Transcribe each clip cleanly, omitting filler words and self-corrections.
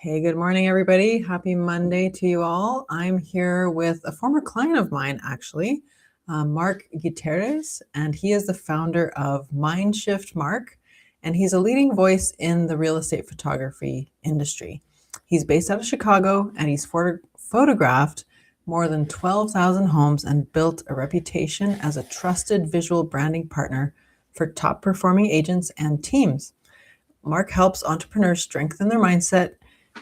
Hey, good morning, everybody. Happy Monday to you all. I'm here with a former client of mine, actually, Mark Gutierrez, and he is the founder of Mindshift Mark, and he's a leading voice in the real estate photography industry. He's based out of Chicago, and he's photographed more than 12,000 homes and built a reputation as a trusted visual branding partner for top performing agents and teams. Mark helps entrepreneurs strengthen their mindset,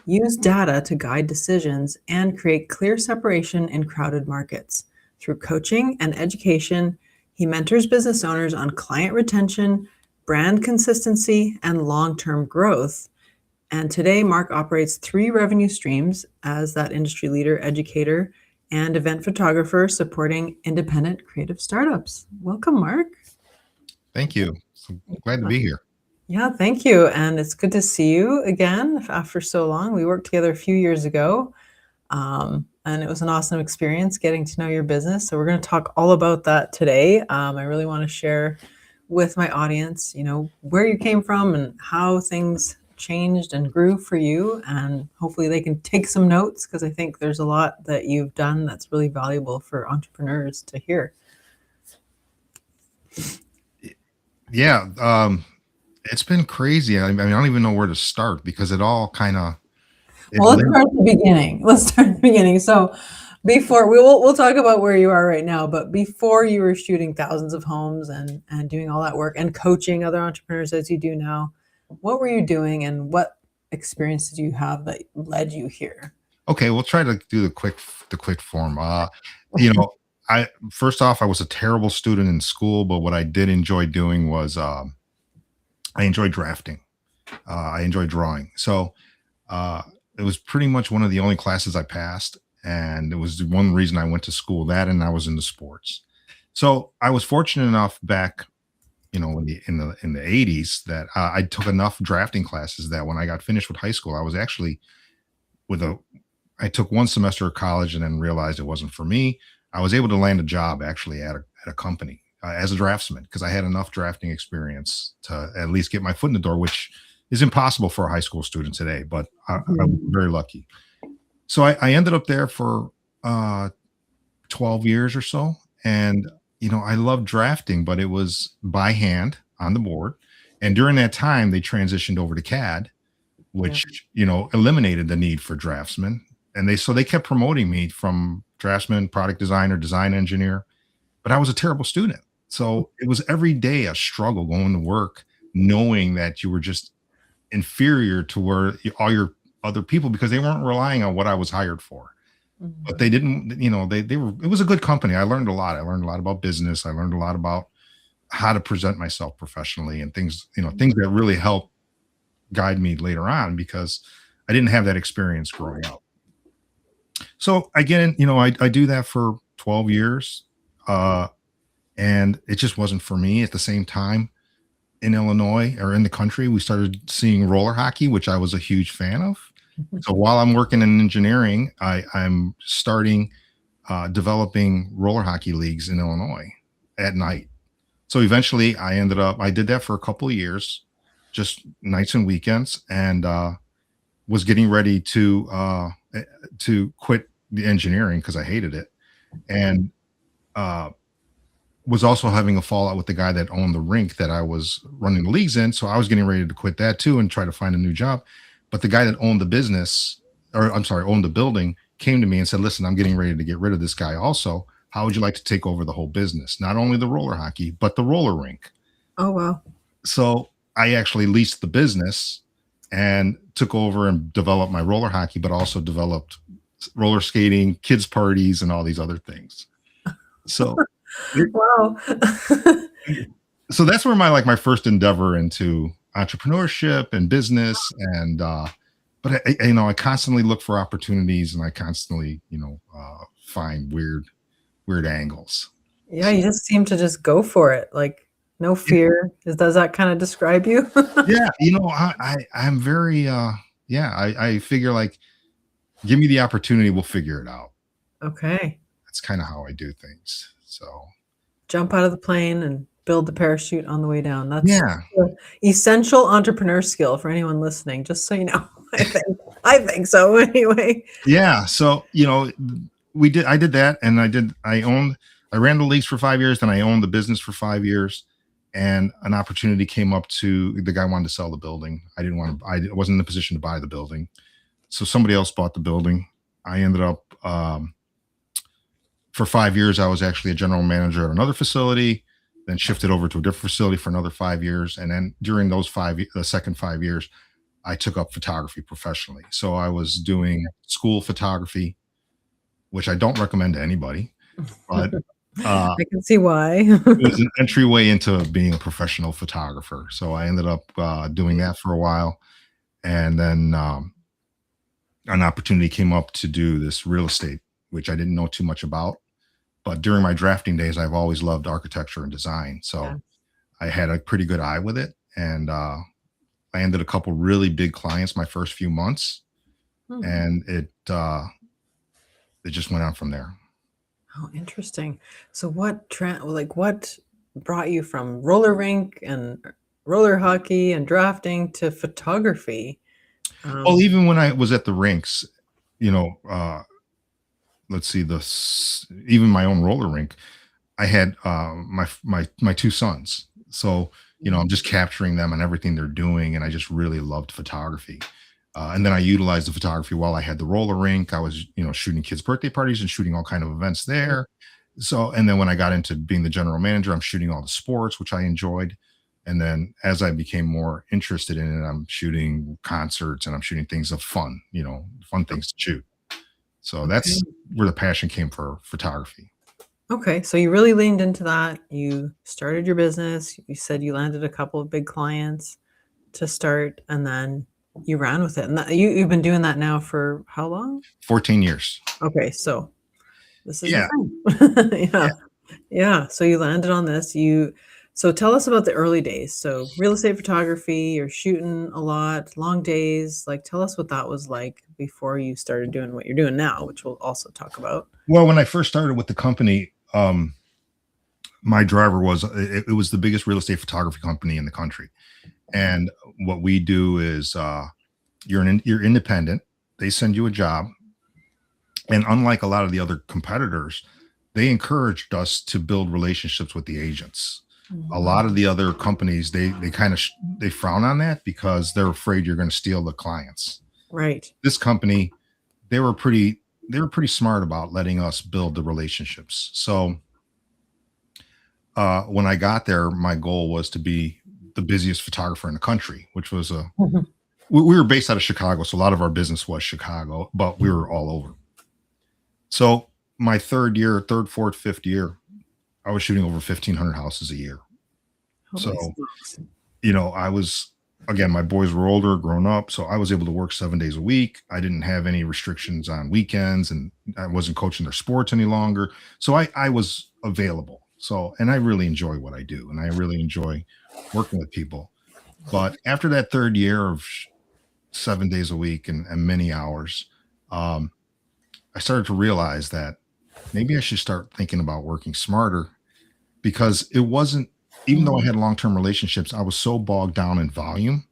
use data to guide decisions, and create clear separation in crowded markets. Through coaching and education, he mentors business owners on client retention, brand consistency, and long-term growth. And today, Mark operates 3 revenue streams as that industry leader, educator, and event photographer supporting independent creative startups. Welcome, Mark. Thank you. So glad to be here. Yeah, thank you. And it's good to see you again after so long. We worked together a few years ago, and it was an awesome experience getting to know your business. So we're going to talk all about that today. I really want to share with my audience, where you came from and how things changed and grew for you. And hopefully they can take some notes because I think there's a lot that you've done that's really valuable for entrepreneurs to hear. Yeah. It's been crazy. I don't even know where to start because it all kind of. Well, let's start at the beginning. So before we'll talk about where you are right now, but before you were shooting thousands of homes and doing all that work and coaching other entrepreneurs as you do now, what were you doing and what experience did you have that led you here? Okay, we'll try to do the quick form. I first off, I was a terrible student in school, but what I did enjoy doing was I enjoyed drafting. I enjoyed drawing. So it was pretty much one of the only classes I passed, and it was one reason I went to school. That, and I was into sports. So I was fortunate enough back, in the 80s that I took enough drafting classes that when I got finished with high school, I was actually I took one semester of college and then realized it wasn't for me. I was able to land a job actually at a company as a draftsman because I had enough drafting experience to at least get my foot in the door, which is impossible for a high school student today, but I was very lucky. So I ended up there for 12 years or so. And, I loved drafting, but it was by hand on the board. And during that time, they transitioned over to CAD, which, eliminated the need for draftsmen. And they kept promoting me from draftsman, product designer, design engineer, but I was a terrible student. So it was every day a struggle going to work, knowing that you were just inferior to where all your other people, because they weren't relying on what I was hired for. But they didn't, they were, it was a good company. I learned a lot. I learned a lot about business. I learned a lot about how to present myself professionally and things that really helped guide me later on because I didn't have that experience growing up. So again, I do that for 12 years. And it just wasn't for me. At the same time, in Illinois or in the country, we started seeing roller hockey, which I was a huge fan of. So while I'm working in engineering, I'm starting developing roller hockey leagues in Illinois at night. So eventually I did that for a couple of years, just nights and weekends, and was getting ready to quit the engineering because I hated it. And was also having a fallout with the guy that owned the rink that I was running the leagues in. So I was getting ready to quit that too and try to find a new job. But the guy that owned the owned the building came to me and said, listen, I'm getting ready to get rid of this guy also. How would you like to take over the whole business? Not only the roller hockey, but the roller rink. Oh, wow. So I actually leased the business and took over and developed my roller hockey, but also developed roller skating, kids parties, and all these other things. So wow. So that's where my first endeavor into entrepreneurship and business, and but I constantly look for opportunities, and I constantly find weird angles. Yeah, you just seem to just go for it, like no fear. Does that kind of describe you? Yeah, I'm very I figure like, give me the opportunity, we'll figure it out. Okay. That's kind of how I do things. So jump out of the plane and build the parachute on the way down. That's an essential entrepreneur skill for anyone listening, just so you know. I think. I think so anyway. Yeah. So, I did that, and I ran the leagues for 5 years, then I owned the business for 5 years. And an opportunity came up the guy wanted to sell the building. I wasn't in the position to buy the building. So somebody else bought the building. I ended up, for 5 years, I was actually a general manager at another facility, then shifted over to a different facility for another 5 years. And then during the second 5 years, I took up photography professionally. So I was doing school photography, which I don't recommend to anybody, but uh, I can see why. it was an entryway into being a professional photographer. So I ended up doing that for a while. And then an opportunity came up to do this real estate, which I didn't know too much about. But during my drafting days, I've always loved architecture and design. Yeah. So I had a pretty good eye with it. And I ended a couple really big clients my first few months. Hmm. And it just went on from there. Oh, interesting. So what brought you from roller rink and roller hockey and drafting to photography? Well, Um, even when I was at the rinks, you know, let's see, even my own roller rink, I had my two sons. So, I'm just capturing them and everything they're doing, and I just really loved photography. And then I utilized the photography while I had the roller rink. I was, shooting kids' birthday parties and shooting all kind of events there. So, and then when I got into being the general manager, I'm shooting all the sports, which I enjoyed. And then as I became more interested in it, I'm shooting concerts and I'm shooting things of fun, fun things to shoot. So okay. that's where the passion came for photography. Okay. So you really leaned into that. You started your business. You said you landed a couple of big clients to start, and then you ran with it. And you've been doing that now for how long? 14 years. Okay. So this is your Yeah. thing. Yeah. Yeah. Yeah. So you landed on this. So tell us about the early days. So real estate photography, you're shooting a lot, long days. Like tell us what that was like before you started doing what you're doing now, which we'll also talk about. Well, when I first started with the company, my driver it was the biggest real estate photography company in the country. And what we do is you're independent. They send you a job. And unlike a lot of the other competitors, they encouraged us to build relationships with the agents. A lot of the other companies, they kind of they frown on that because they're afraid you're going to steal the clients. Right. This company, they were pretty smart about letting us build the relationships. So when I got there, my goal was to be the busiest photographer in the country, which was Mhm. we were based out of Chicago, so a lot of our business was Chicago, but we were all over. So my third, fourth, fifth year, I was shooting over 1,500 houses a year. Holy So, smokes. I was, again, my boys were older, grown up. So I was able to work 7 days a week. I didn't have any restrictions on weekends, and I wasn't coaching their sports any longer. So I was available. So, and I really enjoy what I do, and I really enjoy working with people. But after that third year of 7 days a week and many hours, um, I started to realize that maybe I should start thinking about working smarter, because it wasn't, even though I Mhm. had long-term relationships, I was so bogged down in volume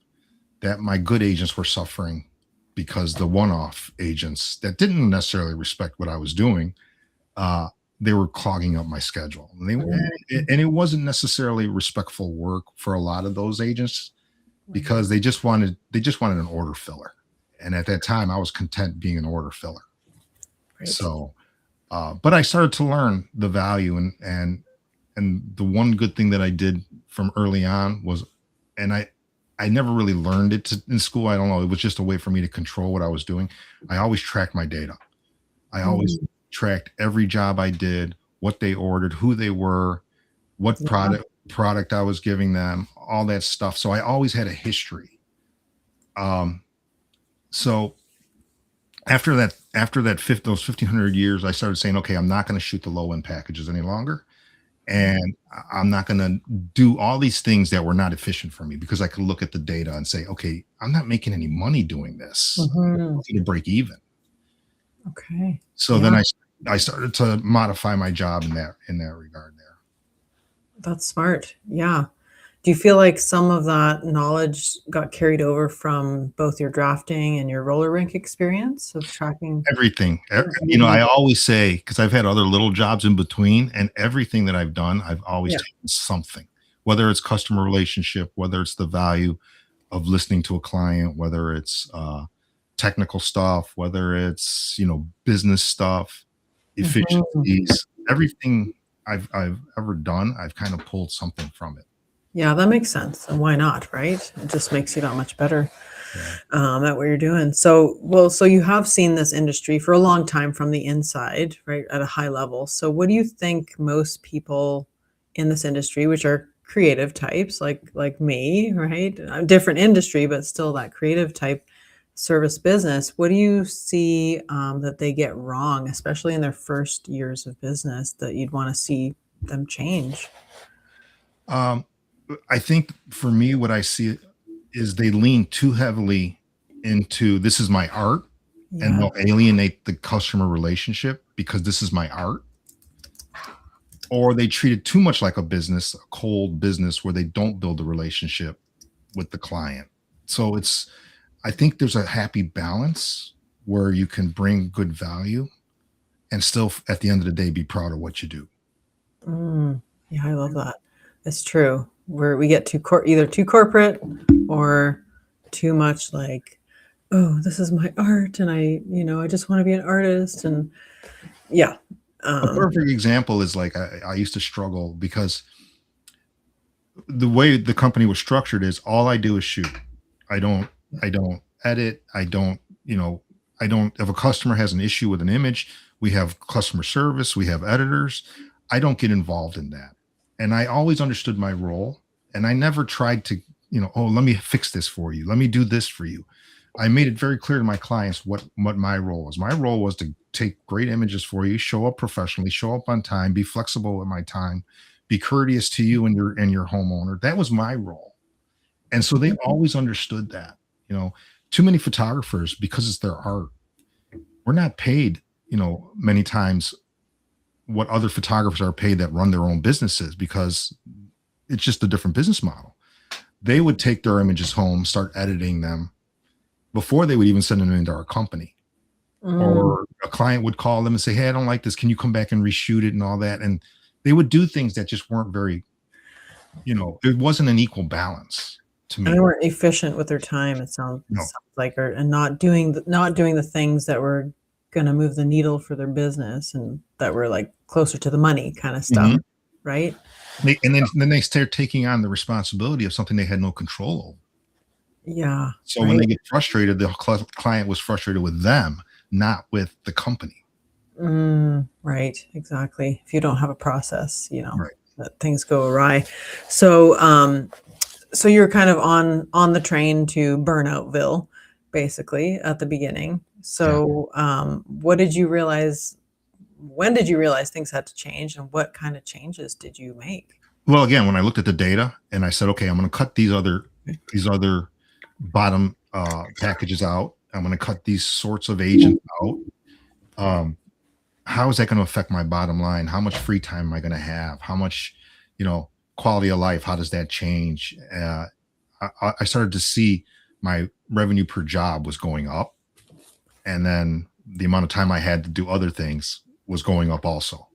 that my good agents were suffering because the one-off agents that didn't necessarily respect what I was doing, uh, they were clogging up my schedule. And it wasn't necessarily respectful work for a lot of those agents, because they just wanted an order filler. And at that time, I was content being an order filler. Right. So, but I started to learn the value, and the one good thing that I did from early on was, and I never really learned it in school. I don't know. It was just a way for me to control what I was doing. I always tracked my data. I always Mm. tracked every job I did, what they ordered, who they were, what Yeah. product I was giving them, all that stuff. So I always had a history. Um, so after that those 1,500 years, I started saying, okay, I'm not going to shoot the low end packages any longer. And I'm not going to do all these things that were not efficient for me, because I could look at the data and say, okay, I'm not making any money doing this. Mhm. I'm going to break even. Okay. So then Yeah, I started to modify my job in that regard there. that's smart. Yeah. Do you feel like some of that knowledge got carried over from both your drafting and your roller rink experience of tracking Everything. things you You need know, to make? I always say, because I've had other little jobs in between, and everything that I've done, I've always Yeah. taken something, whether it's customer relationship, whether it's the value of listening to a client, whether it's technical stuff, whether it's, business stuff, Mhm. efficiencies, everything I've ever done, I've kind of pulled something from it. Yeah, that makes sense, and why not, right? It just makes you that much better, Yeah. at what you're doing. So you have seen this industry for a long time from the inside, right, at a high level. So what do you think most people in this industry, which are creative types like me, right? Different industry, but still that creative type service business. What do you see, that they get wrong, especially in their first years of business, that you'd wanna see them change? Um, I think for me, what I see is they lean too heavily into this is my art, and Yeah. they'll alienate the customer relationship because this is my art, or they treat it too much like a business, a cold business where they don't build a relationship with the client. So I think there's a happy balance where you can bring good value and still, at the end of the day, be proud of what you do. Mm, yeah, I love that. It's true. We get either too corporate or too much like, oh, this is my art, and I just want to be an artist, and yeah, A um, perfect example is like I used to struggle because the way the company was structured is all I do is shoot. I don't I don't edit. I don't if a customer has an issue with an image, we have customer service, we have editors. I don't get involved in that. And I always understood my role and I never tried to, oh, let me fix this for you. Let me do this for you. I made it very clear to my clients what my role was. My role was to take great images for you, show up professionally, show up on time, be flexible with my time, be courteous to you and your homeowner. That was my role. And so they always understood that. You know, too many photographers, because it's their art, we're not paid, many times what other photographers are paid that run their own businesses because it's just a different business model. They would take their images home, start editing them before they would even send them into our company. mm, Or a client would call them and say, "Hey, I don't like this. Can you come back and reshoot it and all that?" And they would do things that just weren't very, it wasn't an equal balance to and they me. weren't efficient with their time. It No. sounds like, and not doing the things that were gonna move the needle for their business and that were like closer to the money kind of stuff, Mhm. right? And then they start taking on the responsibility of something they had no control over. Yeah, So when right. they get frustrated, the client was frustrated with them, not with the company. Right, exactly. If you don't have a process, Right. that things go awry. So, so you're kind of on the train to Burnoutville, basically at the beginning. Yeah. So, what did you realize? When did you realize things had to change, and what kind of changes did you make? Well, again, when I looked at the data and I said, okay, I'm going to cut these other bottom packages out. I'm going to cut these sorts of agents out. Um, how is that going to affect my bottom line? How much free time am I going to have? How much, you know, quality of life? How does that change? I started to see my revenue per job was going up, and then the amount of time I had to do other things was going up also.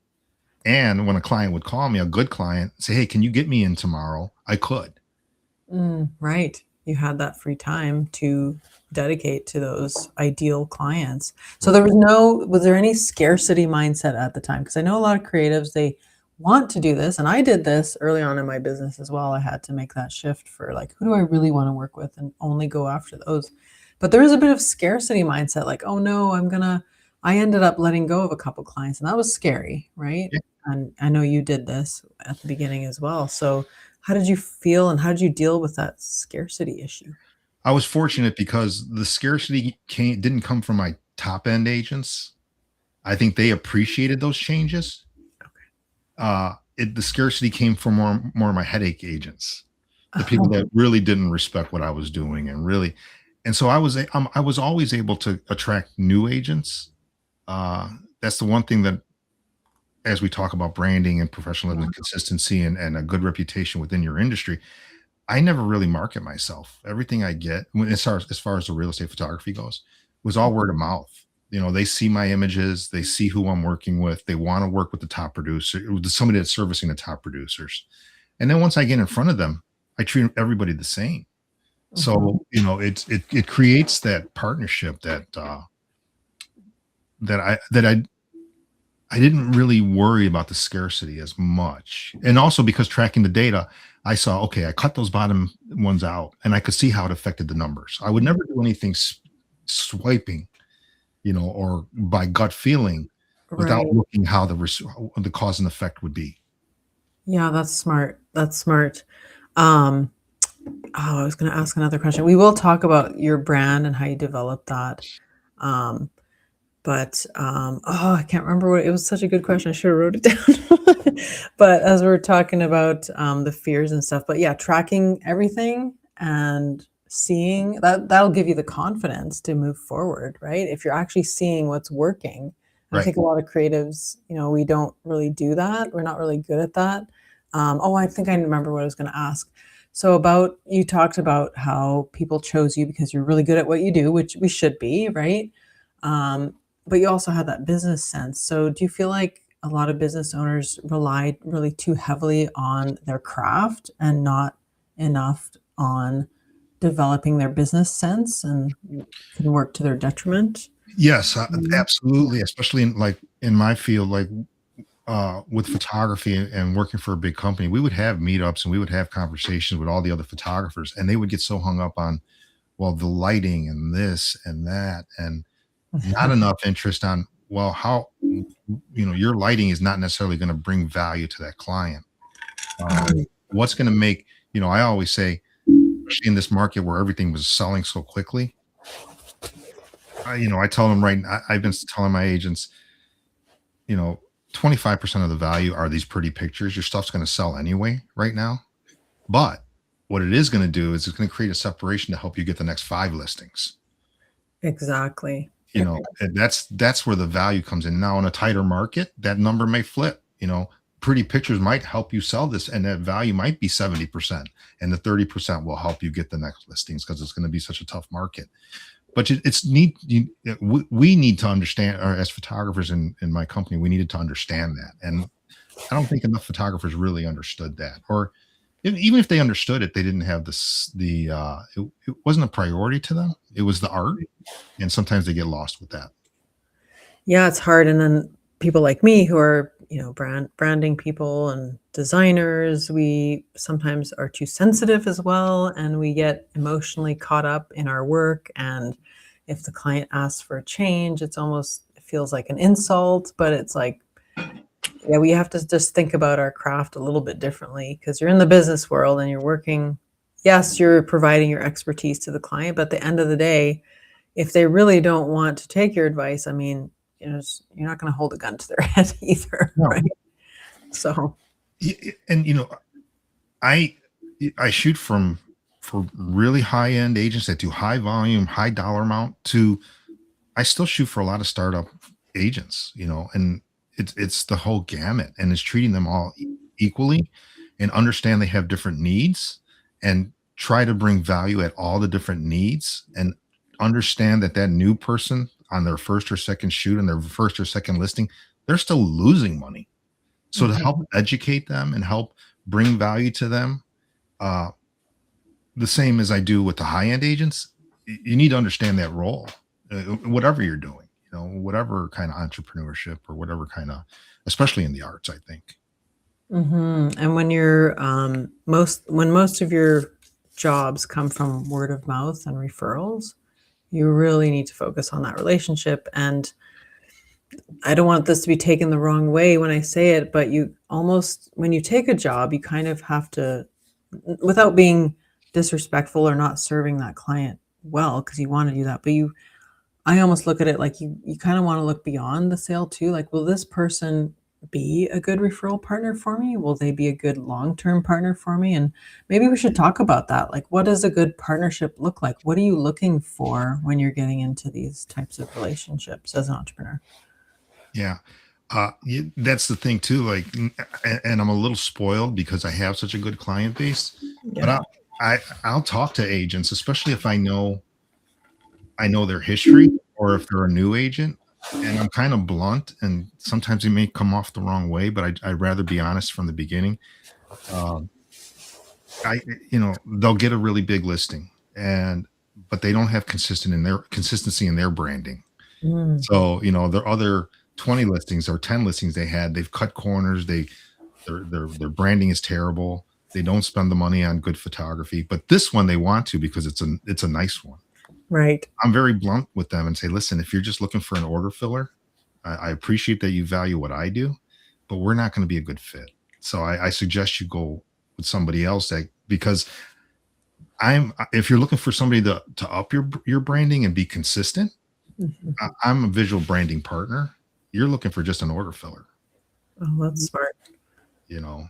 And when a client would call me, a good client, say, "Hey, can you get me in tomorrow?" I could. Right. You had that free time to dedicate to those ideal clients. So Right. was there any scarcity mindset at the time? Because I know a lot of creatives, they want to do this. And I did this early on in my business as well. I had to make that shift for like, who do I really want to work with and only go after those. But there is a bit of scarcity mindset, like, oh no, I ended up letting go of a couple clients and that was scary, right? Yeah. And I know you did this at the beginning as well. So how did you feel and how did you deal with that scarcity issue? I was fortunate because the scarcity didn't come from my top end agents. I think they appreciated those changes. The scarcity came from more of my headache agents, the people Oh, that really didn't respect what I was doing and really, and so I was always able to attract new agents. That's the one thing that, as we talk about branding and professionalism yeah. and consistency and a good reputation within your industry, I never really market myself. Everything I get, as far as the real estate photography goes, was all word of mouth. They see my images, they see who I'm working with, they want to work with the top producer, with somebody that's servicing the top producers. And then once I get in front of them, I treat everybody the same. Mhm. So, it creates that partnership that I didn't really worry about the scarcity as much. And also because tracking the data, I saw, okay, I cut those bottom ones out and I could see how it affected the numbers. I would never do anything swiping, or by gut feeling without Right. looking how the cause and effect would be. Yeah, that's smart. That's smart. Um, I was going to ask another question. We will talk about your brand and how you develop that. Um, I can't remember what it was. Such a good question. I should have wrote it down. But as we're talking about the fears and stuff, but yeah, tracking everything and seeing that'll give you the confidence to move forward, right? If you're actually seeing what's working. And I Right. think a lot of creatives, we don't really do that. We're not really good at that. I think I remember what I was going to ask. So about you talked about how people chose you because you're really good at what you do, which we should be, right? Um, but you also had that business sense. So do you feel like a lot of business owners relied really too heavily on their craft and not enough on developing their business sense and can work to their detriment? Yes, Mhm. absolutely. Especially in my field, with photography and working for a big company, we would have meetups and we would have conversations with all the other photographers, and they would get so hung up on, well, the lighting and this and that, and not enough interest on, well, how, your lighting is not necessarily going to bring value to that client. Right. What's going to make, I always say, especially in this market where everything was selling so quickly, I tell them I've been telling my agents, you know, 25% of the value are these pretty pictures. Your stuff's going to sell anyway right now. But what it is going to do is it's going to create a separation to help you get the next five listings. Exactly. And that's where the value comes in. Now in a tighter market, that number may flip. Pretty pictures might help you sell this, and that value might be 70%, and the 30% will help you get the next listings because it's going to be such a tough market. But we need to understand, or as photographers in my company, we needed to understand that. And I don't think enough photographers really understood that, or even if they understood it, they didn't have it wasn't a priority to them. It was the art, and sometimes they get lost with that. Yeah, it's hard. And then people like me who are, branding people and designers, we sometimes are too sensitive as well. And we get emotionally caught up in our work. And if the client asks for a change, it feels like an insult, but it's like, yeah, we have to just think about our craft a little bit differently because you're in the business world and you're working. Yes, you're providing your expertise to the client, but at the end of the day, if they really don't want to take your advice, I mean, you're not going to hold a gun to their head either, No. right? So, And I I shoot for really high end agents that do high volume, high dollar amount, to I still shoot for a lot of startup agents, and it's the whole gamut, and it's treating them all equally, and understand they have different needs, and try to bring value at all the different needs, and understand that new person on their first or second shoot and their first or second listing, they're still losing money. So to help mhm, educate them and help bring value to them, uh, the same as I do with the high end agents, you need to understand that role, whatever you're doing, whatever kind of entrepreneurship or whatever kind of, especially in the arts, I think. and when most of your jobs come from word of mouth and referrals, you really need to focus on that relationship. And I don't want this to be taken the wrong way when I say it, but when you take a job, you kind of have to, without being disrespectful or not serving that client well, because you want to do that, but I almost look at it like you kind of want to look beyond the sale too. Like, will this person be a good referral partner for me? Will they be a good long-term partner for me? And maybe we should talk about that. Like, what does a good partnership look like? What are you looking for when you're getting into these types of relationships as an entrepreneur? Yeah. That's the thing too. And I'm a little spoiled because I have such a good client base, but Yeah. I'll talk to agents, especially if I know their history or if they're a new agent, and I'm kind of blunt, and sometimes it may come off the wrong way, but I'd rather be honest from the beginning. Um, I they'll get a really big listing, and but they don't have consistency in their branding. Mm, So, their other 20 listings or 10 listings they had, they've cut corners, their branding is terrible. They don't spend the money on good photography, but this one they want to because it's a nice one. right. I'm very blunt with them and say, listen, if you're just looking for an order filler, I appreciate that you value what I do, but we're not going to be a good fit. So I suggest you go with somebody else that because if you're looking for somebody to up your branding and be consistent, Mhm. I'm a visual branding partner. You're looking for just an order filler, Oh, that's smart. you know.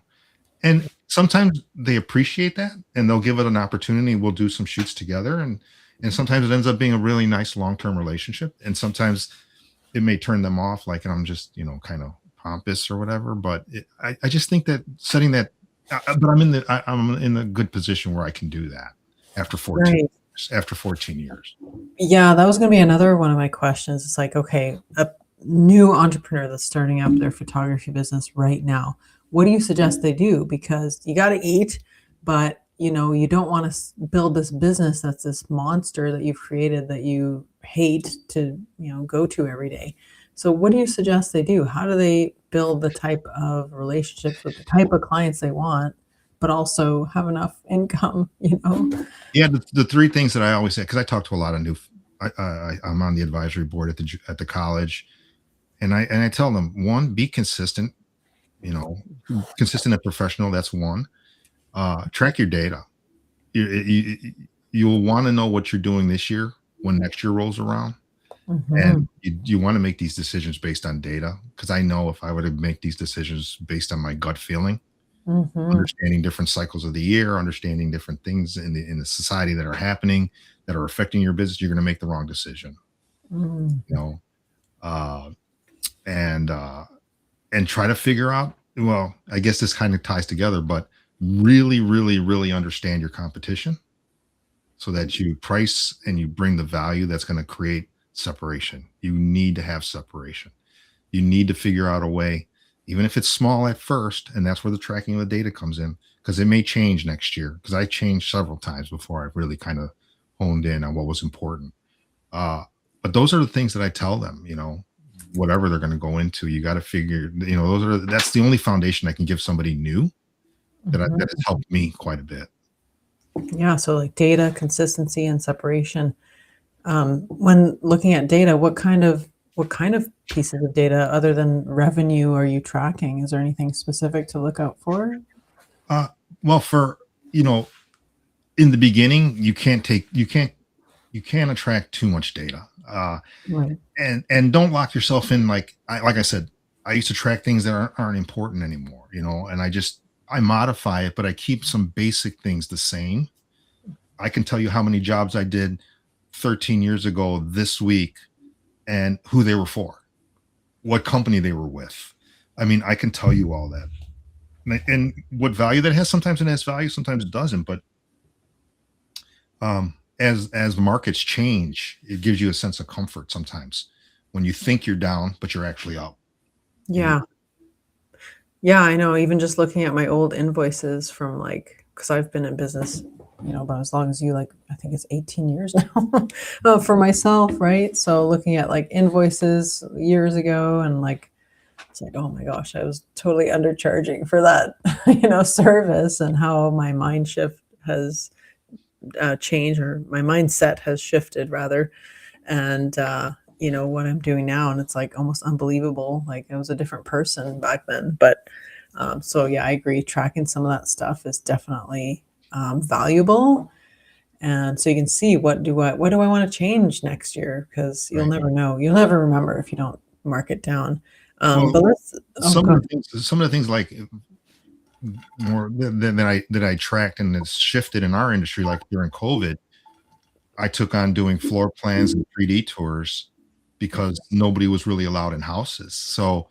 And sometimes they appreciate that and they'll give it an opportunity. We'll do some shoots together and sometimes it ends up being a really nice long-term relationship. And sometimes it may turn them off, like, and I'm just, kind of pompous or whatever. But I just think that setting that, but I'm in a good position where I can do that after 14 Right. years, after 14 years. Yeah, that was going to be another one of my questions. It's like, okay, a new entrepreneur that's starting up their photography business right now. What do you suggest they do? Because you got to eat, but you don't want to build this business that's this monster that you've created that you hate to, go to every day. So what do you suggest they do? How do they build the type of relationships with the type of clients they want, but also have enough income? Yeah, the three things that I always say, because I talk to a lot of I'm on the advisory board at the college, and I tell them, one, be consistent, you know, consistent and professional. That's one. Track your data. You'll want to know what you're doing this year when next year rolls around, and Mhm. you want to make these decisions based on data. Because I know if I were to make these decisions based on my gut feeling, Mhm. understanding different cycles of the year, understanding different things in the society that are happening that are affecting your business, you're going to make the wrong decision. Mm. You know, uh, and uh, and try to figure out. Well, I guess this kind of ties together, but really, really, really understand your competition so that you price and you bring the value that's going to create separation. You need to have separation. You need to figure out a way, even if it's small at first, and that's where the tracking of the data comes in, because it may change next year. Because I changed several times before I really kind of honed in on what was important. Uh, but those are the things that I tell them. Whatever they're going to go into, you got to figure. That's the only foundation I can give somebody new that has Mhm. helped me quite a bit. Yeah, so like data, consistency, and separation. When looking at data, what kind of pieces of data other than revenue are you tracking? Is there anything specific to look out for? Uh, well, for you know, in the beginning, you can't attract too much data. Right. And don't lock yourself in. Like I said, I used to track things that aren't important anymore, and I modify it, but I keep some basic things the same. I can tell you how many jobs I did 13 years ago this week and who they were for, what company they were with. I mean, I can tell you all that. And what value that has. Sometimes it has value, sometimes it doesn't. But as markets change, it gives you a sense of comfort sometimes when you think you're down, but you're actually up. You know, Yeah. Yeah, I know. Even just looking at my old invoices from like, because I've been in business, about as long as you, like, I think it's 18 years now for myself, right? So looking at like invoices years ago and like, it's like, oh my gosh, I was totally undercharging for that, service and how my mind shift has changed or my mindset has shifted rather. And, what I'm doing now. And it's like almost unbelievable. Like I was a different person back then. But so, yeah, I agree. Tracking some of that stuff is definitely valuable. And so you can see what do I want to change next year? Because you'll right. never know. You'll never remember if you don't mark it down. Well, But let's, oh, some of God. the things, like more that I tracked and it's shifted in our industry, like during COVID, I took on doing floor plans and 3D tours because nobody was really allowed in houses. So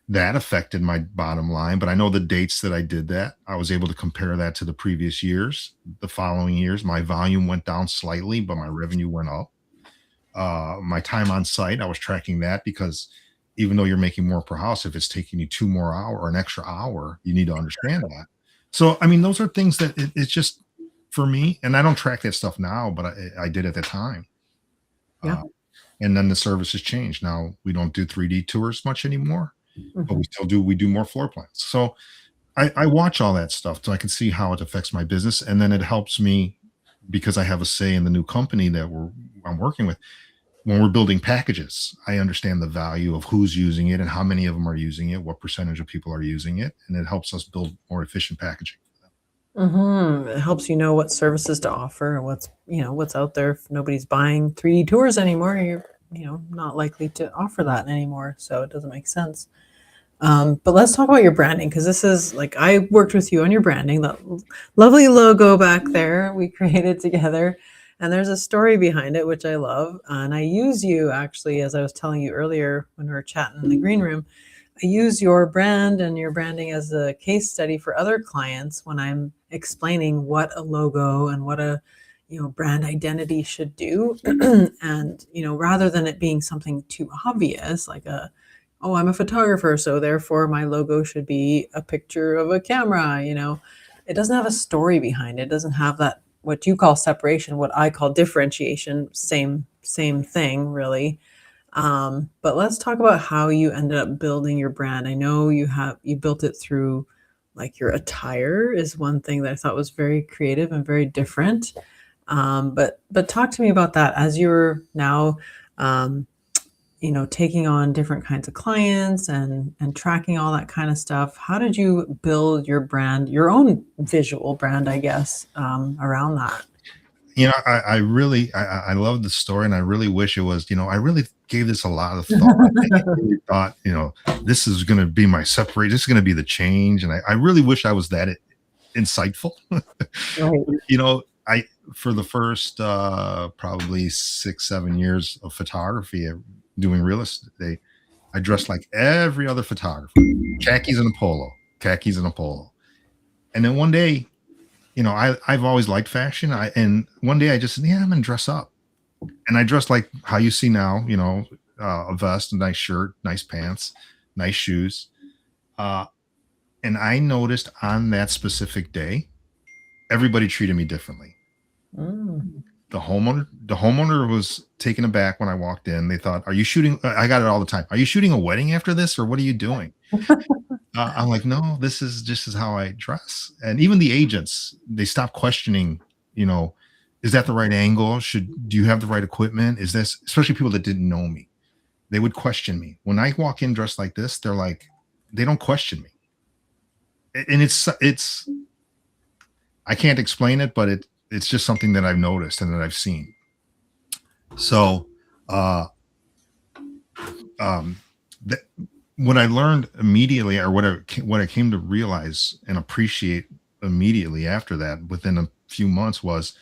That affected my bottom line, but I know the dates that I did that. I was able to compare that to the previous years. The following years, my volume went down slightly, but my revenue went up. My time on site, I was tracking that because even though you're making more per house, if it's taking you 2 more hour or an extra hour, you need to understand that. So, I mean, those are things that it's just for me, and I don't track that stuff now, but I did at the time. Yeah. Uh, and then the service has changed. Now we don't do 3D tours much anymore, but Mhm. we do more floor plans. So I watch all that stuff so I can see how it affects my business. And then it helps me because I have a say in the new company that I'm working with. When we're building packages, I understand the value of who's using it and how many of them are using it, what percentage of people are using it, and it helps us build more efficient packaging. It helps you know what services to offer and what's out there. If nobody's buying 3D tours anymore, you're not likely to offer that anymore. So it doesn't make sense. But let's talk about your branding because this is like I worked with you on your branding, that lovely logo back there we created together. And there's a story behind it, which I love. And I use you actually, as I was telling you earlier when we were chatting in the green room, I use your brand and your branding as a case study for other clients when I'm explaining what a logo and what a brand identity should do. And rather than it being something too obvious like oh, I'm a photographer, so therefore my logo should be a picture of a camera. It doesn't have a story behind it. It doesn't have that what you call separation, what I call differentiation. Same thing, really. But let's talk about how you ended up building your brand. I know you built it through like your attire is one thing that I thought was very creative and very different. But talk to me about that as you're now um, taking on different kinds of clients and tracking all that kind of stuff. How did you build your brand, your own visual brand, I guess, around that? I really I love the story, and I really wish it was. I really gave this a lot of thought. And I really thought, this is going to be my separate. This is going to be the change, and I really wish I was that insightful. Right. I for the first probably 6 7 years of photography, doing real estate, I dressed like every other photographer, khakis and a polo, and then one day, I've always liked fashion. And one day I just said, yeah, I'm gonna dress up, and I dressed like how you see now, a vest, a nice shirt, nice pants, nice shoes, uh, and I noticed on that specific day, everybody treated me differently. Mm. The homeowner was taken aback when I walked in. They thought, "Are you shooting?" I got it all the time. Are you shooting a wedding after this, or what are you doing? I'm like, no, this is just is how I dress. And even the agents, they stopped questioning, you know, is that the right angle? Do you have the right equipment? Is this, especially people that didn't know me, they would question me. When I walk in dressed like this, they're like, they don't question me. And I can't explain it, but it's just something that I've noticed and that I've seen. So, uh, um, that, what I learned immediately, or what I came to realize and appreciate immediately after that, within a few months, was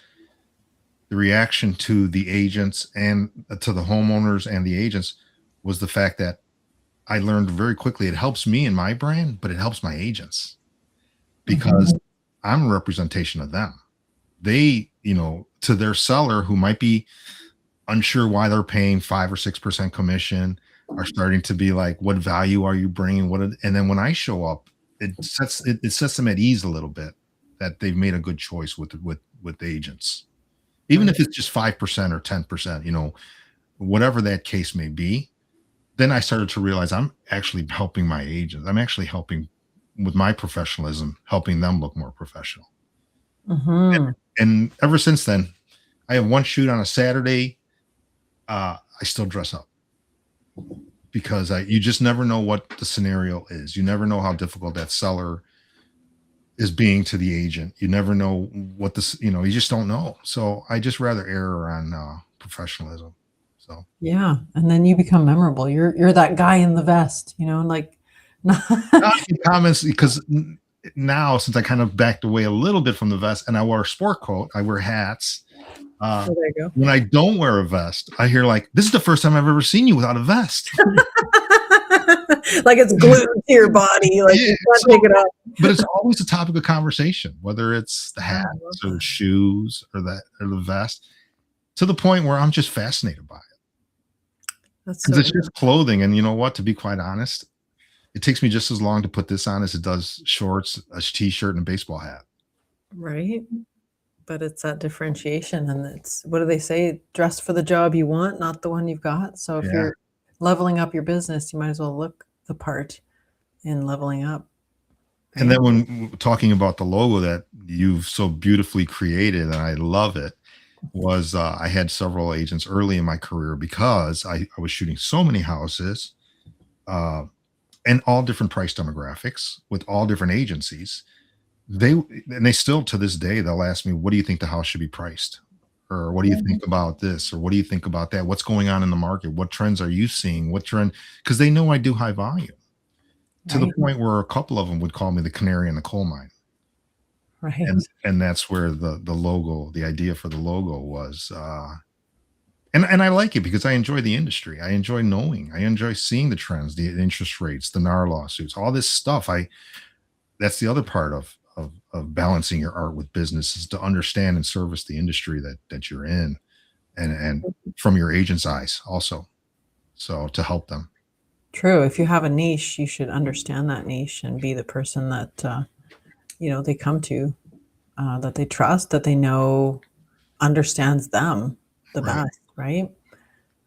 the reaction to the agents and to the homeowners and the agents was the fact that I learned very quickly it helps me and my brand, but it helps my agents because Mhm. I'm a representation of them. They, to their seller who might be unsure why they're paying 5 or 6% commission, are starting to be like, what value are you bringing? And then when I show up, it sets them at ease a little bit that they've made a good choice with the agents, even Right. if it's just 5% or 10%, whatever that case may be. Then I started to realize I'm actually helping my agents. I'm actually helping with my professionalism, helping them look more professional. Mhm. And ever since then, I have one shoot on a Saturday. I still dress up because you just never know what the scenario is. You never know how difficult that seller is being to the agent. You never know what this, you just don't know. So I just rather err on professionalism. So Yeah, and then you become memorable. You're that guy in the vest, and like I get comments because now, since I kind of backed away a little bit from the vest and I wear a sport coat, I wear hats. Uh, Oh, there you when I don't wear a vest, I hear like, "This is the first time I've ever seen you without a vest." go. Like it's glued to your body, like Yeah, you can't so take it off. but it's always a topic of conversation, whether it's the Oh, I hats love or the that. shoes or the vest, to the point where I'm just fascinated by it That's because so it's good. just clothing, and you know what? To be quite honest, it takes me just as long to put this on as it does shorts, a t-shirt, and a baseball hat. Right? But it's that differentiation, and it's what do they say? Dress for the job you want, not the one you've got. So if Yeah. you're leveling up your business, you might as well look the part in leveling up, And right? then when talking about the logo that you've so beautifully created, and I love it, was I had several agents early in my career because I was shooting so many houses uh, and all different price demographics with all different agencies. They still to this day they'll ask me, "What do you think the house should be priced?" Or "What do you think about this?" Or "What do you think about that? What's going on in the market? What trends are you seeing? What trend?" Because they know I do high volume to the Right, point where a couple of them would call me the canary in the coal mine. right. And that's where the logo, the idea for the logo was, and I like it because I enjoy the industry. I enjoy knowing. I enjoy seeing the trends, the interest rates, the NAR lawsuits, all this stuff. I That's the other part of balancing your art with business is to understand and service the industry that you're in, and from your agent's eyes also. So to help them. True. If you have a niche, you should understand that niche and be the person that they come to, that they trust, that they know understands them the Right. best, right?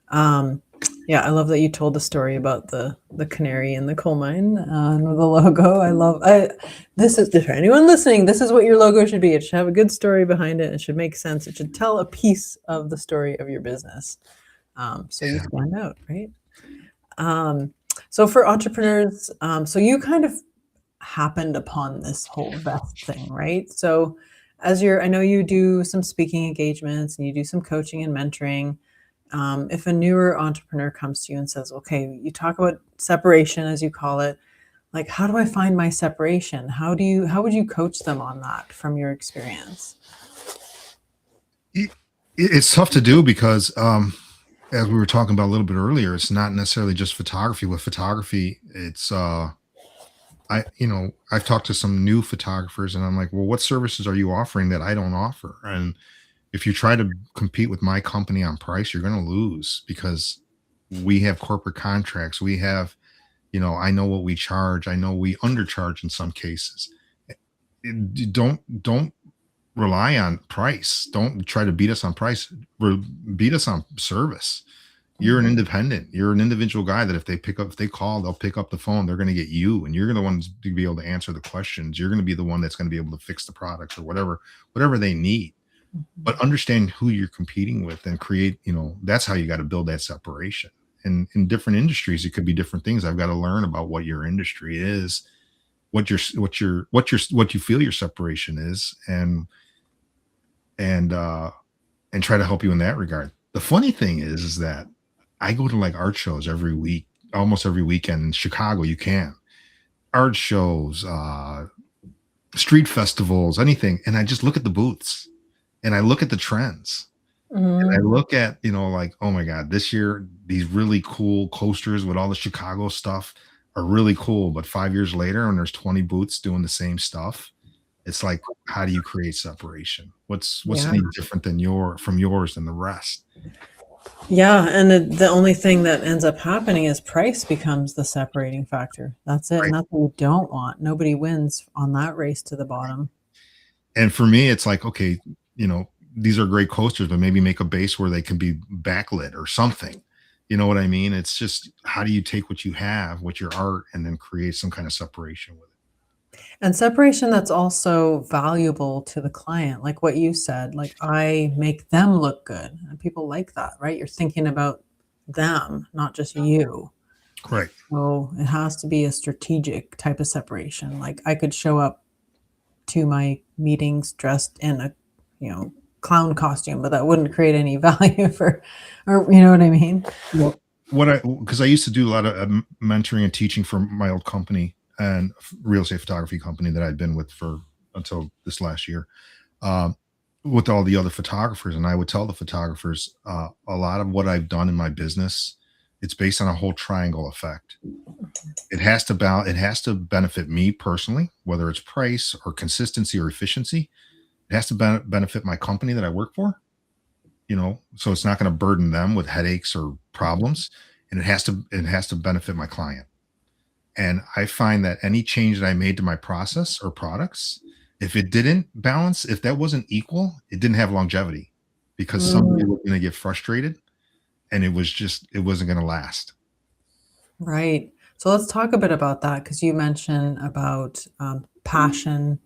Um, yeah, I love that you told the story about the canary in the coal mine and the logo. This is for anyone listening. This is what your logo should be. It should have a good story behind it. It should make sense. It should tell a piece of the story of your business. So you Yeah. stand out, right? Um, so for entrepreneurs, so you kind of happened upon this whole vest thing, right? So I know you do some speaking engagements and you do some coaching and mentoring. If a newer entrepreneur comes to you and says, okay, you talk about separation as you call it, like, how do I find my separation? How would you coach them on that from your experience? It, it's tough to do because as we were talking about a little bit earlier, it's not necessarily just photography. With photography, it's I've talked to some new photographers and I'm like, well, what services are you offering that I don't offer? And if you try to compete with my company on price, you're going to lose because we have corporate contracts. We have, I know what we charge. I know we undercharge in some cases. Don't rely on price. Don't try to beat us on price. Beat us on service. You're an Mhm. independent. You're an individual guy that if they call, they'll pick up the phone. They're going to get you, and you're the one to be able to answer the questions. You're going to be the one that's going to be able to fix the product or whatever they need. Mhm. But understand who you're competing with and create. That's how you got to build that separation. And in different industries, it could be different things. I've got to learn about what your industry is, what you feel your separation is, and and try to help you in that regard. The funny thing is that I go to like art shows every week, almost every weekend in Chicago. You can art shows, street festivals, anything, and I just look at the booths and I look at the trends. And I Mhm. look at, like, oh my God, this year, these really cool coasters with all the Chicago stuff are really cool. But 5 years later, when there's 20 booths doing the same stuff, it's like, how do you create separation? What's Yeah. any different from yours than the rest? Yeah, and the only thing that ends up happening is price becomes the separating factor. That's it, and Right. that's what we don't want. Nobody wins on that race to the bottom. And for me, it's like, okay, these are great coasters, but maybe make a base where they can be backlit or something. You know what I mean? It's just how do you take what you have, what your art, and then create some kind of separation with it? And separation that's also valuable to the client, like what you said, like, I make them look good, and people like that, right? You're thinking about them, not just you. Right. So, it has to be a strategic type of separation. Like, I could show up to my meetings dressed in a, you know, clown costume, but that wouldn't create any value for or you know what I mean? Well, because I used to do a lot of mentoring and teaching for my old company and real estate photography company that I'd been with for until this last year, um, with all the other photographers. And I would tell the photographers a lot of what I've done in my business It's based on a whole triangle effect. It has to benefit me personally, whether it's price or consistency or efficiency. It has to benefit my company that I work for, so it's not going to burden them with headaches or problems, and it has to benefit my client. And I find that any change that I made to my process or products, if it didn't balance, if that wasn't equal, it didn't have longevity because somebody Mm, was going to get frustrated and it wasn't going to last. right. So let's talk a bit about that because you mentioned about passion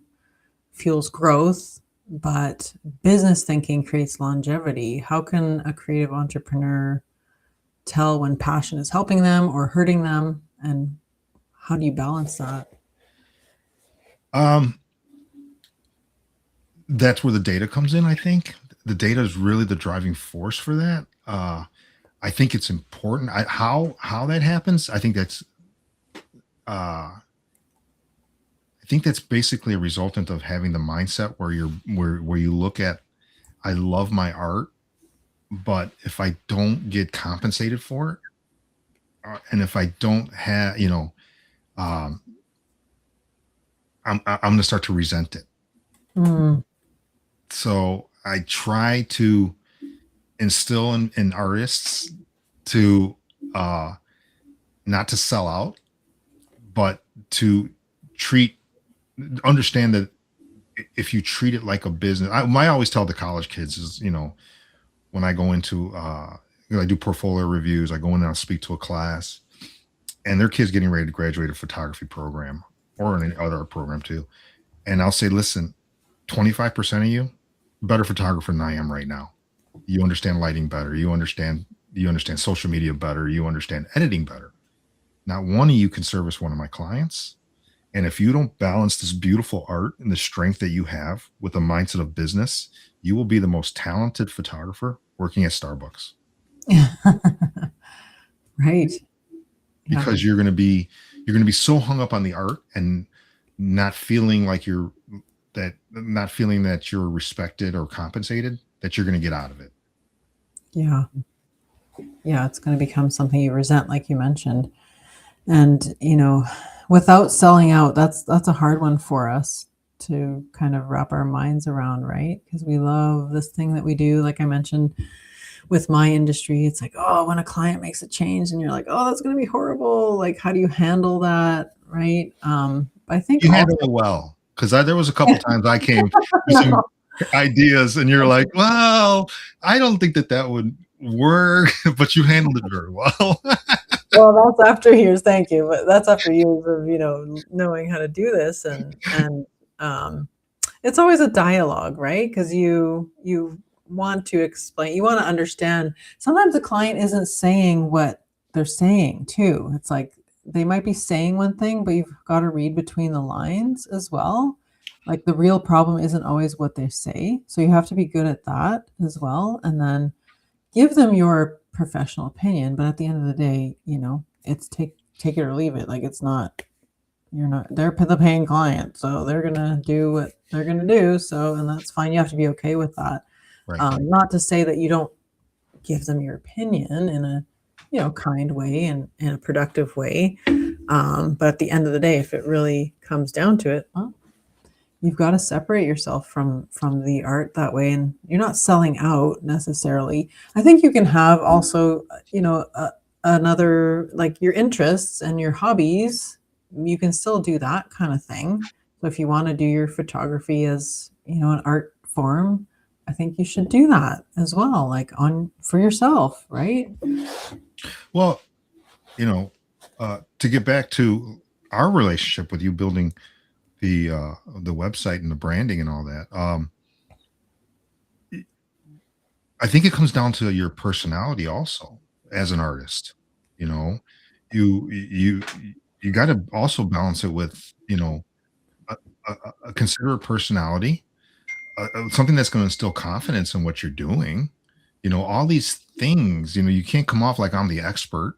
fuels growth, but business thinking creates longevity. How can a creative entrepreneur tell when passion is helping them or hurting them? And how do you balance that? Um, that's where the data comes in. I think the data is really the driving force for that. I think it's important. How that happens, uh, I think that's basically a resultant of having the mindset where where you look at, I love my art, but if I don't get compensated for it, and if I don't have, um, I'm going to start to resent it. Mm, So I try to instill in artists to uh, not to sell out, but to treat understand that if you treat it like a business. I always tell the college kids is, when I go into I do portfolio reviews, I go in and I'll speak to a class, and their kids getting ready to graduate a photography program or any other program too. And I'll say, listen, 25% of you better photographer than I am right now. You understand lighting better. You understand social media better. You understand editing better. Not one of you can service one of my clients. And if you don't balance this beautiful art and the strength that you have with a mindset of business, you will be the most talented photographer working at Starbucks right. Yeah. because you're going to be so hung up on the art and not feeling like not feeling that you're respected or compensated that you're going to get out of it. Yeah. Yeah. It's going to become something you resent, like you mentioned. And, without selling out, that's a hard one for us to kind of wrap our minds around, right? Because we love this thing that we do. Like I mentioned with my industry, it's like, oh, when a client makes a change and you're like, oh, that's going to be horrible. Like, how do you handle that? Right. I think You also, handle it well because there was a couple times I came with some ideas and you're like, well, I don't think that that would work, but you handled it very well. well, that's after years, thank you, but that's after years of, knowing how to do this and it's always a dialogue, right? Because you want to explain, you want to understand. Sometimes the client isn't saying what they're saying too. It's like they might be saying one thing, but you've got to read between the lines as well. Like the real problem isn't always what they say. So you have to be good at that as well. And then give them your professional opinion. But at the end of the day, it's take it or leave it. Like it's not you're not they're the paying client, so they're gonna do what they're gonna do. So, and that's fine. You have to be okay with that. Right. Not to say that you don't give them your opinion in a kind way and in a productive way. But at the end of the day, if it really comes down to it, well, you've got to separate yourself from the art that way, and you're not selling out necessarily. I think you can have also, another, like your interests and your hobbies. You can still do that kind of thing. So if you want to do your photography as an art form, I think you should do that as well, like on for yourself, right? Well, to get back to our relationship with you building the website and the branding and all that, I think it comes down to your personality also as an artist. You know, you you got to also balance it with a, a considerate personality, something that's going to instill confidence in what you're doing. All these things. You can't come off like I'm the expert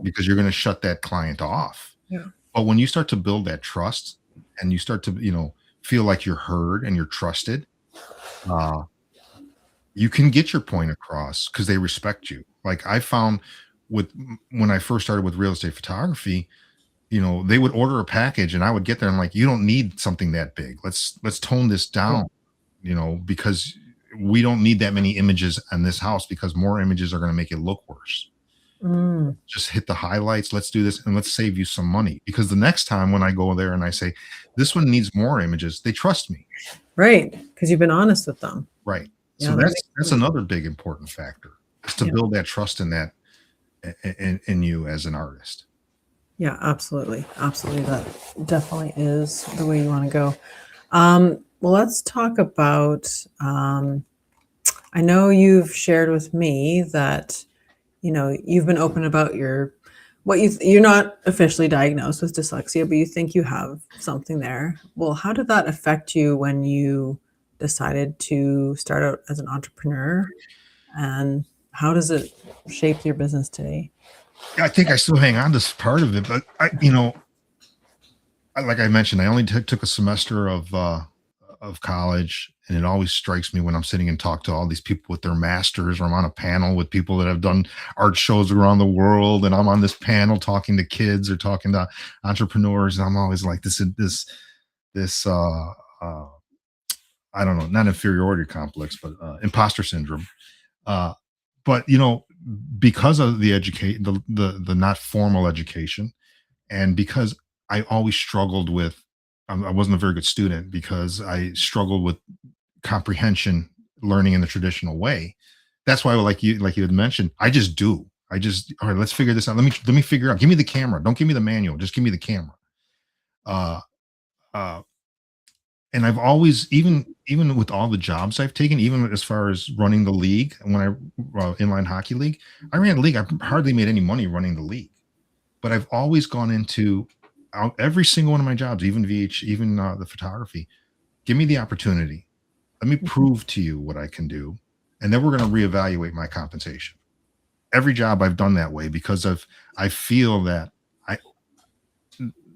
because you're going to shut that client off. Yeah. But when you start to build that trust and you start to feel like you're heard and you're trusted, uh, you can get your point across because they respect you. Like I found with when I first started with real estate photography, they would order a package and I would get there and I'm like, you don't need something that big. Let's tone this down, because we don't need that many images on this house because more images are going to make it look worse. Mm, Just hit the highlights. Let's do this and let's save you some money. Because the next time when I go there and I say, this one needs more images, they trust me. right. Because you've been honest with them. Right. Yeah, So that that's makes that's sense. another big important factor is to Yeah. build that trust in that in you as an artist. Yeah, absolutely. Absolutely. That definitely is the way you want to go. Well, let's talk about. I know you've shared with me that you've been open about you're not officially diagnosed with dyslexia, but you think you have something there. Well, how did that affect you when you decided to start out as an entrepreneur, and how does it shape your business today? Yeah, I think I still hang on to part of it, but like I mentioned, I only took a semester of college, and it always strikes me when I'm sitting and talk to all these people with their masters, or I'm on a panel with people that have done art shows around the world, and I'm on this panel talking to kids or talking to entrepreneurs, and I'm always like, this I don't know, not inferiority complex, but imposter syndrome. Uh, but because of the educate the not formal education, and because I always struggled with, I wasn't a very good student because I struggled with comprehension, learning in the traditional way. That's why, like you had mentioned, I just do. I just, all right, let's figure this out. Let me figure out. Give me the camera. Don't give me the manual. Just give me the camera. Uh, uh, and I've always, even with all the jobs I've taken, even as far as running the league, when inline hockey league, I ran the league. I hardly made any money running the league, but I've always gone into every single one of my jobs, even even the photography. Give me the opportunity. Let me prove to you what I can do, and then we're going to reevaluate my compensation. Every job I've done that way because I feel that I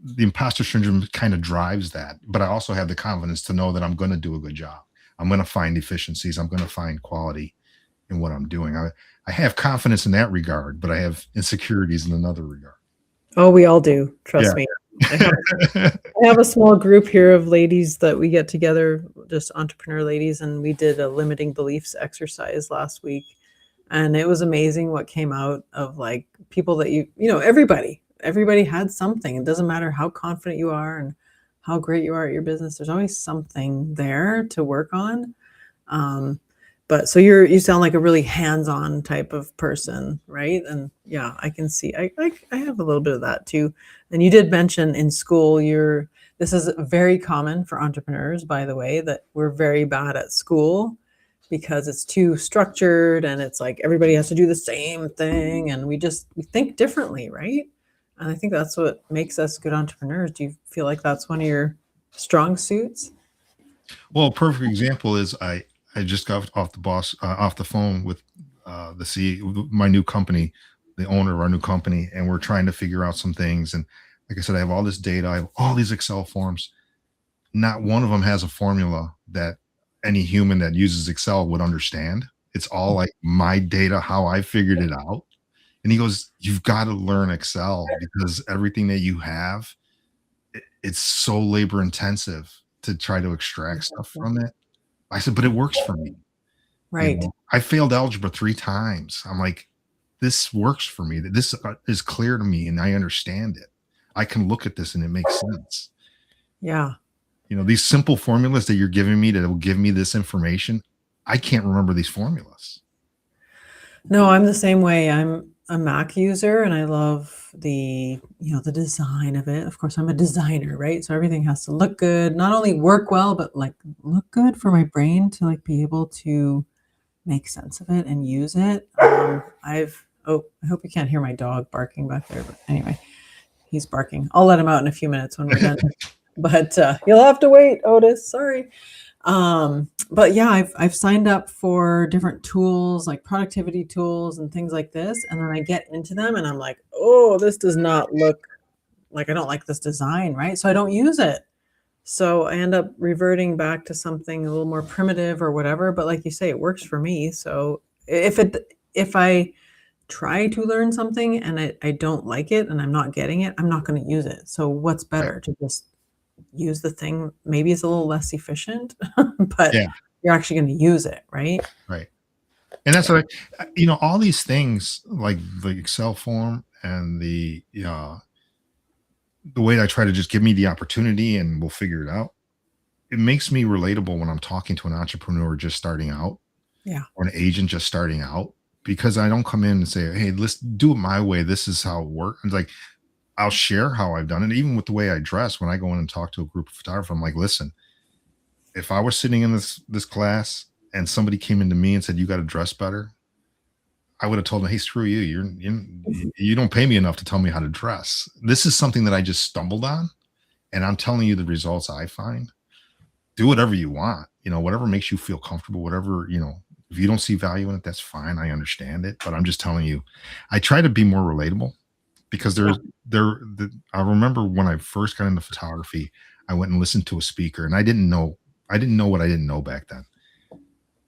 the imposter syndrome kind of drives that, but I also have the confidence to know that I'm going to do a good job. I'm going to find efficiencies. I'm going to find quality in what I'm doing. I have confidence in that regard, but I have insecurities in another regard. Oh, we all do. Yeah. Trust me. I have I have a small group here of ladies that we get together, just entrepreneur ladies, and we did a limiting beliefs exercise last week. And it was amazing what came out of like people that everybody had something. It doesn't matter how confident you are and how great you are at your business. There's always something there to work on. Um, but so you sound like a really hands-on type of person, right? And yeah, I can see I have a little bit of that too. And you did mention in school this is very common for entrepreneurs, by the way, that we're very bad at school because it's too structured and it's like everybody has to do the same thing and we think differently, right? And I think that's what makes us good entrepreneurs. Do you feel like that's one of your strong suits? Well, a perfect example is I just got off the phone with the CEO, my new company, the owner of our new company, and we're trying to figure out some things. And like I said, I have all this data, I have all these Excel forms. Not one of them has a formula that any human that uses Excel would understand. It's all like my data, how I figured it out. And he goes, "You've got to learn Excel because everything that you have, it's so labor intensive to try to extract stuff from it." I said, "But it works for me." Right. I failed algebra 3 times. I'm like, "This works for me. This is clear to me and I understand it. I can look at this and it makes sense." Yeah. These simple formulas that you're giving me that will give me this information, I can't remember these formulas. No, I'm the same way. I'm a Mac user and I love the design of it. Of course, I'm a designer, right? So everything has to look good, not only work well, but like look good for my brain to like be able to make sense of it and use it. I hope you can't hear my dog barking back there, but anyway, he's barking. I'll let him out in a few minutes when we're done. But you'll have to wait, Otis. Sorry. But yeah, I've signed up for different tools like productivity tools and things like this, and then I get into them and I'm like, oh, this does not look like I don't like this design, right? So I don't use it. So I end up reverting back to something a little more primitive or whatever. But like you say, it works for me. So if I try to learn something and I don't like it and I'm not getting it, I'm not gonna use it. So what's Right. better to just use the thing? Maybe it's a little less efficient, but Yeah. you're actually gonna use it, right? Right. And that's what all these things like the Excel form and the way I try to just give me the opportunity and we'll figure it out. It makes me relatable when I'm talking to an entrepreneur just starting out Yeah. or an agent just starting out because I don't come in and say, "Hey, let's do it my way. This is how it works." And like I'll share how I've done it, even with the way I dress. When I go in and talk to a group of photographers, I'm like, "Listen, if I was sitting in this class and somebody came into me and said you got to dress better, I would have told them, "Hey, screw you. You don't pay me enough to tell me how to dress. This is something that I just stumbled on, and I'm telling you the results I find. Do whatever you want. Whatever makes you feel comfortable. Whatever If you don't see value in it, that's fine. I understand it, but I'm just telling you, I try to be more relatable because Yeah. I remember when I first got into photography, I went and listened to a speaker, and I didn't know what I didn't know back then.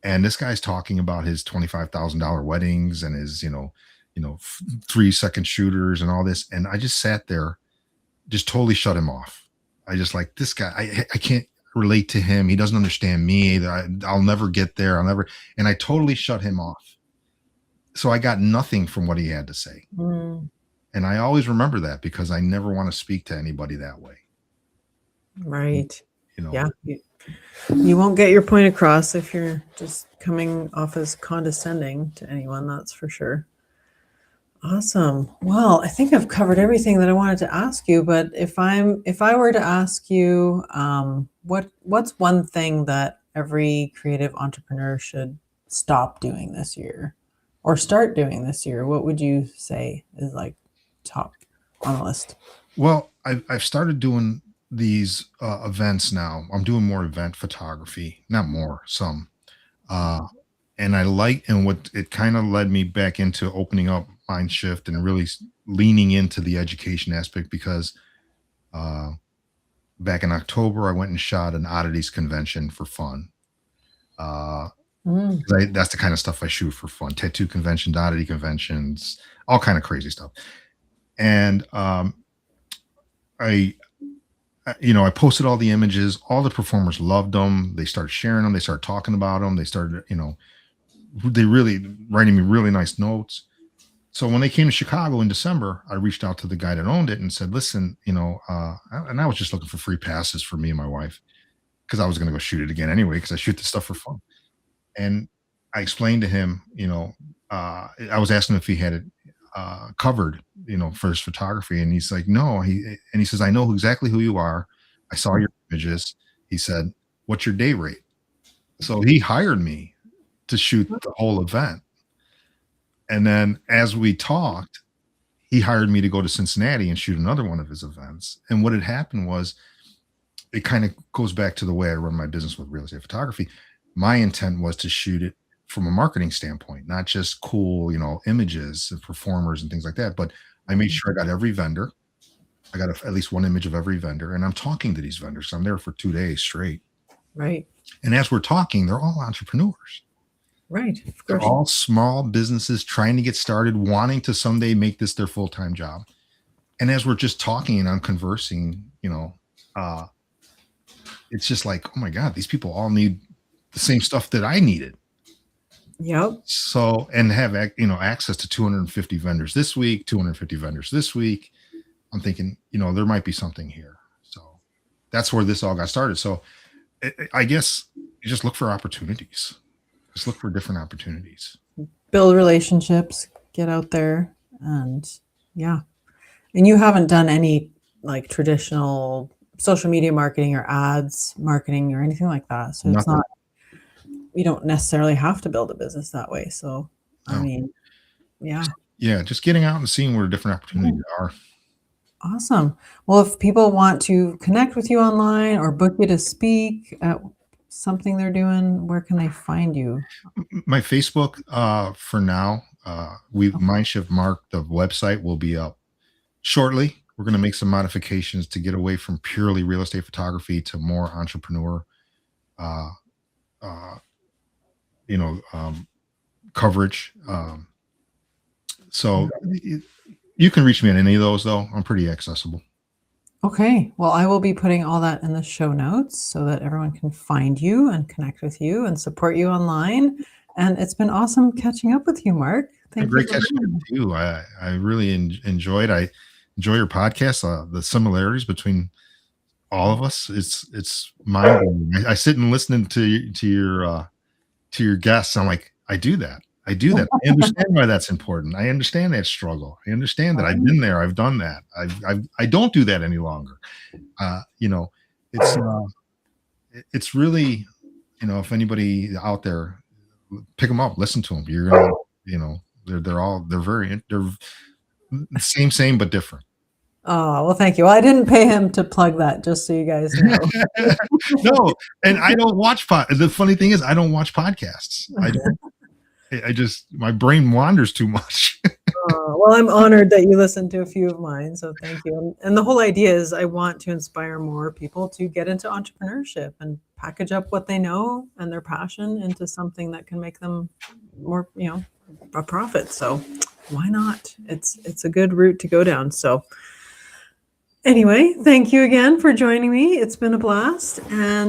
And this guy's talking about his $25,000 weddings and his 3-second shooters and all this, and I just sat there, just totally shut him off. I just like this guy. I can't relate to him. He doesn't understand me. I'll never get there. I'll never. And I totally shut him off. So I got nothing from what he had to say. Mm, And I always remember that because I never want to speak to anybody that way. right. You know. Yeah. You won't get your point across if you're just coming off as condescending to anyone, that's for sure. Awesome. Well, I think I've covered everything that I wanted to ask you, but if I were to ask you, what's one thing that every creative entrepreneur should stop doing this year or start doing this year, what would you say is like top on the list? Well, I've started doing these events now. I'm doing more event photography, not more, some. Uh, and I like, and what it kind of led me back into opening up Mindshift and really leaning into the education aspect because uh, back in October, I went and shot an oddities convention for fun. Uh, Mm, 'Cause that's the kind of stuff I shoot for fun: tattoo conventions, oddity conventions, all kind of crazy stuff. And I I posted all the images. All the performers loved them. They started sharing them. They started talking about them. They started, they really writing me really nice notes. So when they came to Chicago in December, I reached out to the guy that owned it and said, "Listen, and I was just looking for free passes for me and my wife because I was going to go shoot it again anyway because I shoot this stuff for fun." And I explained to him, I was asking him if he had it covered, for his photography, and he's like, "No." He says, "I know exactly who you are. I saw your images." He said, "What's your day rate?" So he hired me to shoot the whole event. And then as we talked, he hired me to go to Cincinnati and shoot another one of his events. And what had happened was it kind of goes back to the way I run my business with real estate photography. My intent was to shoot it from a marketing standpoint, not just cool, images of performers and things like that. But I made sure I got every vendor. I got at least one image of every vendor, and I'm talking to these vendors. I'm there for 2 days straight. right. And as we're talking, they're all entrepreneurs. Right. Of They're course. all small businesses trying to get started, wanting to someday make this their full time job. And as we're just talking and I'm conversing, uh, it's just like, oh my God, these people all need the same stuff that I needed. Yep. So, and have access to 250 vendors this week, 250 vendors this week. I'm thinking, there might be something here. So that's where this all got started. So I guess you just look for opportunities. Just look for different opportunities. Build relationships, get out there, and yeah. And you haven't done any like traditional social media marketing or ads marketing or anything like that. So it's Nothing. not, you don't necessarily have to build a business that way. So, I No. mean, yeah. Yeah, just getting out and seeing where different Yeah. opportunities are. Awesome. Well, if people want to connect with you online or book you to speak at something they're doing, where can they find you? My Facebook, for now, we Oh, Mindshift Mark, the website will be up shortly. We're going to make some modifications to get away from purely real estate photography to more entrepreneur, uh, uh, you know, um, coverage. So you can reach me on any of those, though. I'm pretty accessible. Okay. Well, I will be putting all that in the show notes so that everyone can find you and connect with you and support you online. And it's been awesome catching up with you, Mark. Thank you Great for catching up being with you. I really enjoyed. I enjoy your podcast. The similarities between all of us. It's mind blowing. I sit and listen to your guests. I'm like, I do that. I do that. I understand why that's important. I understand that struggle. I understand that I've been there. I've done that. I don't do that any longer. You know, it's it's really, if anybody out there, pick them up, listen to them. You're gonna, they're same but different. Oh, well, thank you. Well, I didn't pay him to plug that, just so you guys know. No, and I don't watch the funny thing is I don't watch podcasts. I just my brain wanders too much. Well, I'm honored that you listened to a few of mine, so thank you. And the whole idea is I want to inspire more people to get into entrepreneurship and package up what they know and their passion into something that can make them more, a profit. So why not? It's a good route to go down. So anyway, thank you again for joining me. It's been a blast. And